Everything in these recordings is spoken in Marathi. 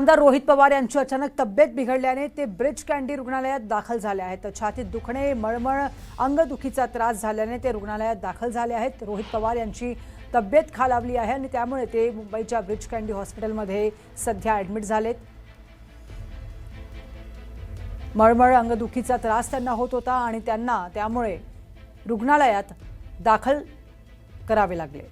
आमदार रोहित पवार यांची अचानक तब्येत बिघडल्याने ते ब्रिज कँडी रुग्णालयात दाखल झाले आहेत। छातीत दुखणे, मळमळ, अंगदुखीचा त्रास झाल्याने ते रुग्णालयात दाखल झाले आहेत। रोहित पवार यांची तब्येत खालावली आहे आणि त्यामुळे ते मुंबईच्या ब्रिज कँडी हॉस्पिटलमध्ये सध्या ॲडमिट झालेत। मळमळ, अंगदुखीचा त्रास त्यांना होत होता आणि त्यांना त्यामुळे रुग्णालयात दाखल करावे लागले।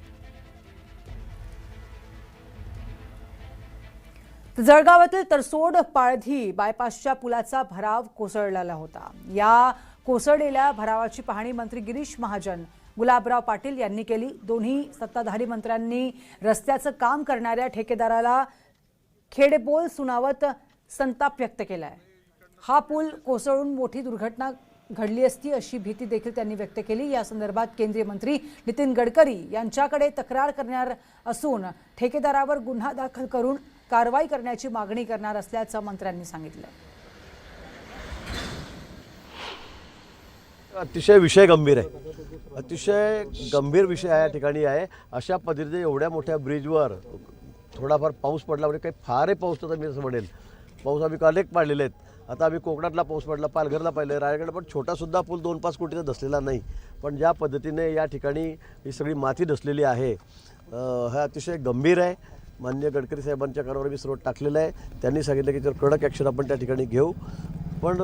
जळगावातील तरसोड पाळधी बायपासच्या पुलाचा भराव कोसळलेला होता। या कोसळलेल्या भरावाची पाहणी मंत्री गिरीश महाजन, गुलाबराव पाटील यांनी केली। दोन्ही सत्ताधारी मंत्र्यांनी रस्त्याचं काम करणाऱ्या ठेकेदाराला खेडेबोल सुनावत संताप व्यक्त केलाय। हा पूल कोसळून मोठी दुर्घटना घडली असती अशी भीती देखील त्यांनी व्यक्त केली। या संदर्भात केंद्रीय मंत्री नितीन गडकरी यांच्याकडे तक्रार करणार असून ठेकेदारावर गुन्हा दाखल करून कारवाई करण्याची मागणी करणार असल्याचं मंत्र्यांनी सांगितलं। अतिशय विषय गंभीर आहे, अतिशय गंभीर विषय या ठिकाणी आहे। अशा पद्धतीने एवढ्या मोठ्या ब्रिजवर थोडाफार पाऊस पडला म्हणजे काही फारही पाऊस तर मी असं म्हणेल, पाऊस आम्ही अनेक पाडलेले आहेत। आता आम्ही कोकणातला पाऊस पडला, पालघरला पाहिलं, रायगड पण छोटासुद्धा पूल 2-5 कोटीचा धसलेला नाही। पण ज्या पद्धतीने या ठिकाणी ही सगळी माती धसलेली आहे, हा अतिशय गंभीर आहे। माननीय गडकरी साहेबांच्या कानावर मी सर्व टाकलेलं आहे। त्यांनी सांगितलं की जर कडक ॲक्शन आपण त्या ठिकाणी घेऊ, पण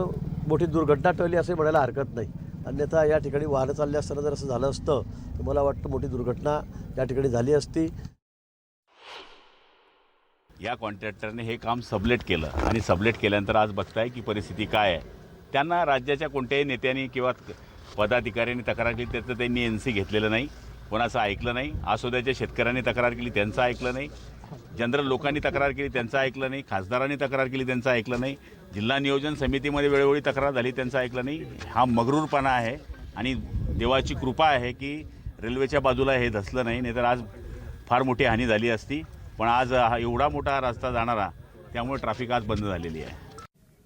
मोठी दुर्घटना टळली असे म्हणायला हरकत नाही। अन्यथा या ठिकाणी वाहनं चालले असताना जर असं झालं असतं तर मला वाटतं मोठी दुर्घटना त्या ठिकाणी झाली असती। या कॉन्ट्रॅक्टरने हे काम सबलेट केलं आणि सबलेट केल्यानंतर आज बघताय की परिस्थिती काय आहे। त्यांना राज्याच्या कोणत्याही नेत्यांनी किंवा पदाधिकाऱ्यांनी तक्रार केली त्याचं त्यांनी NC घेतलेलं नाही, कोणाचं ऐकलं नाही। आसोद्याच्या शेतकऱ्यांनी तक्रार केली त्यांचं ऐकलं नाही, जनरल लोकांनी तक्रार केली त्यांचं ऐकलं नाही, खासदारांनी तक्रार केली त्यांचं ऐकलं नाही, जिल्हा नियोजन समितीमध्ये वेळोवेळी तक्रार झाली त्यांचं ऐकलं नाही। हा मगरूरपणा आहे आणि देवाची कृपा आहे की रेल्वेच्या बाजूला हे धसलं नाही, नाहीतर आज फार मोठी हानी झाली असती। पण आज हा एवढा मोठा रस्ता जाणारा, त्यामुळे ट्रॅफिक आज बंद झालेली आहे।